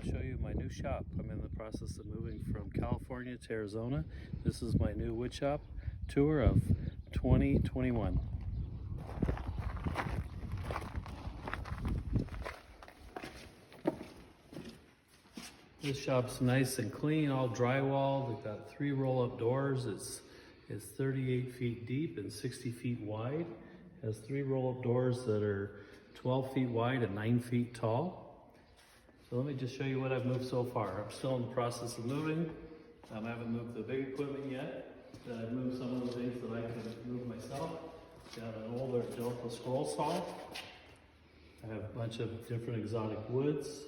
want to show you my new shop. I'm in the process of moving from California to Arizona. This is my new wood shop tour of 2021. This shop's nice and clean, all drywall. We've got 3 roll-up doors. It's 38 feet deep and 60 feet wide. It has 3 roll-up doors that are 12 feet wide and 9 feet tall. So let me just show you what I've moved so far. I'm still in the process of moving. I haven't moved the big equipment yet. I've moved some of the things that I can move myself. Got an older Delta scroll saw. I have a bunch of different exotic woods.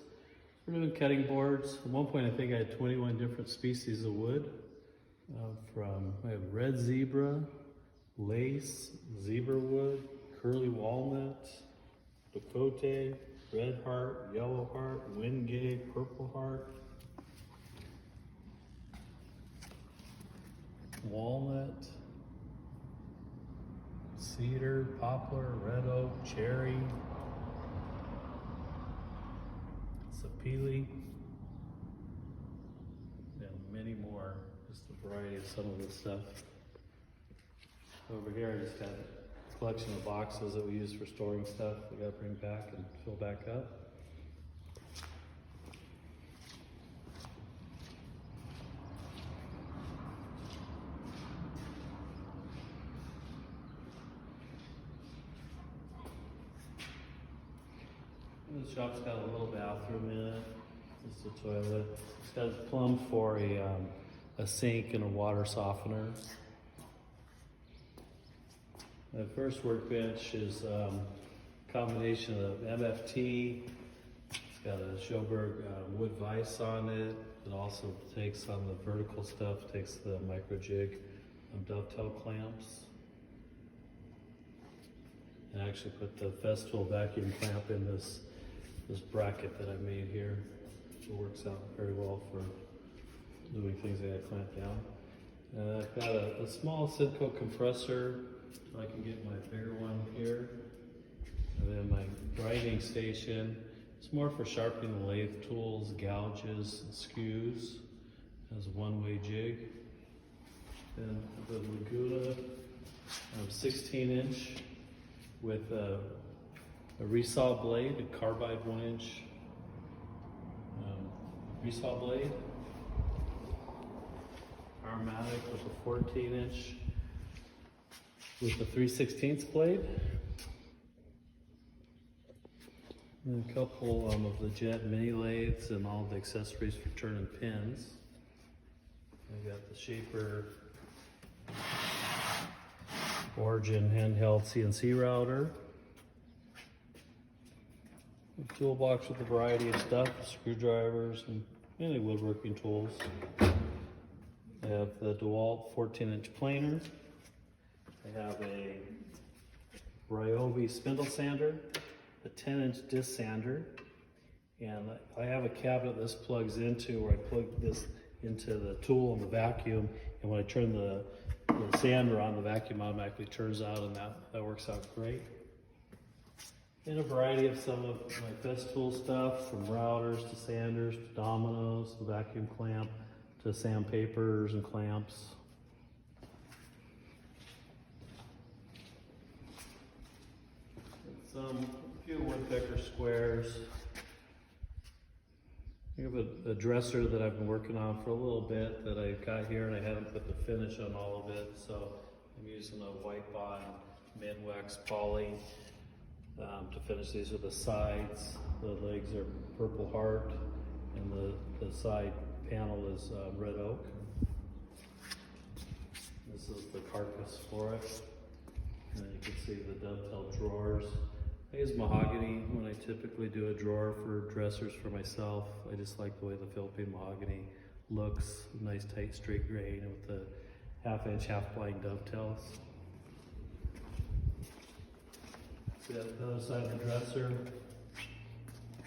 We're doing cutting boards. At one point I think I had 21 different species of wood. I have red zebra, lace, zebra wood, curly walnut, Dakote, red heart, yellow heart, wingate, purple heart, walnut, cedar, poplar, red oak, cherry, sapele, and many more. Just a variety of some of this stuff. Over here I just got a collection of boxes that we use for storing stuff. We gotta bring back and fill back up. The shop's got a little bathroom in it. Just a toilet. It's got a plumb for a sink and a water softener. The first workbench is a combination of MFT. It's got a Schoberg wood vise on it. It also takes on the vertical stuff, takes the micro jig dovetail clamps. And I actually put the Festool vacuum clamp in this bracket that I made here. It works out very well for doing things I gotta clamp down. I've got a small Sidco compressor. I can get my bigger one here. And then my grinding station. It's more for sharpening the lathe tools, gouges, and skews. It has a one-way jig. Then the Laguna 16-inch with a resaw blade, a carbide 1-inch resaw blade. Aromatic with a 14-inch with a 3/16 blade. And a couple of the Jet mini lathes and all the accessories for turning pins. I got the Shaper Origin handheld CNC router. A toolbox with a variety of stuff, screwdrivers and many woodworking tools. I have the DeWalt 14-inch planer. I have a Ryobi spindle sander, a 10-inch disc sander, and I have a cabinet this plugs into where I plug this into the tool and the vacuum, and when I turn the sander on, the vacuum automatically turns out, and that works out great. And a variety of some of my Festool stuff, from routers to sanders to dominoes, the vacuum clamp to sandpapers and clamps. A few woodpecker squares. I have a dresser that I've been working on for a little bit that I got here, and I haven't put the finish on all of it, so I'm using a white bond Midwax poly to finish. These are the sides. The legs are purple heart, and the side panel is red oak. This is the carcass for it. And you can see the dovetail drawers. I use mahogany when I typically do a drawer for dressers for myself. I just like the way the Philippine mahogany looks. Nice tight straight grain with the 1/2-inch half-blind dovetails. See the other side of the dresser.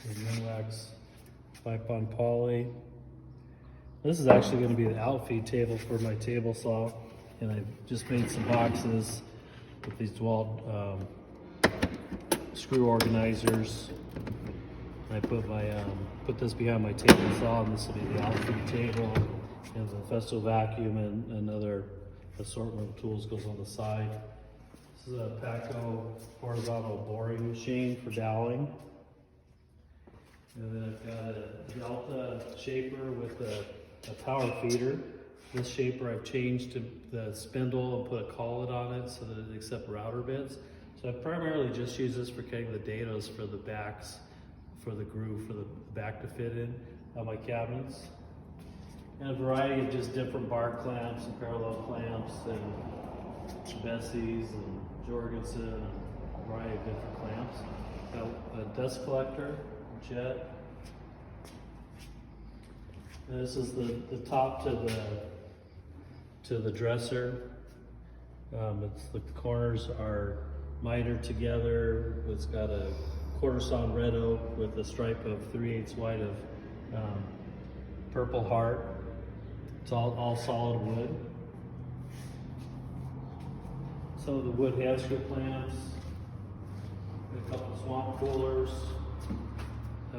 The Minwax 5-bond poly. This is actually going to be the outfeed table for my table saw, and I just made some boxes with these DeWalt screw organizers. I put this behind my table saw, and this will be the outfeed table. And the Festo vacuum and another assortment of tools goes on the side. This is a Paco horizontal boring machine for doweling. And then I've got a Delta shaper with a power feeder. This shaper I've changed to the spindle and put a collet on it so that it accepts router bits. So I primarily just use this for cutting the dados for the backs, for the groove, for the back to fit in on my cabinets. And a variety of just different bar clamps and parallel clamps and Bessie's and Jorgensen and a variety of different clamps. Got a dust collector, jet. And this is the top to the dresser. The corners are mitered together. It's got a quarter sawn red oak with a stripe of 3/8 white of Purple Heart. It's all solid wood. Some of the wood hand strip clamps. A couple swamp coolers. I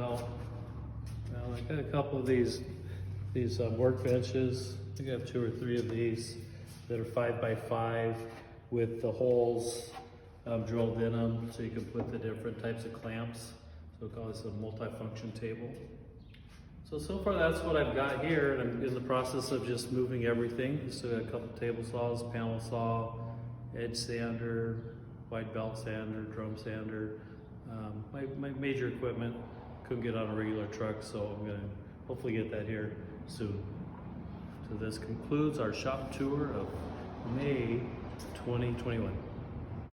got a couple of these workbenches. I think I have 2 or 3 of these that are 5x5 with the holes drilled in them, so you can put the different types of clamps. So we call this a multi-function table. So far that's what I've got here, and I'm in the process of just moving everything. So got a couple table saws, panel saw, edge sander, wide belt sander, drum sander. My major equipment couldn't get on a regular truck, so I'm gonna hopefully get that here soon. So this concludes our shop tour of May 2021.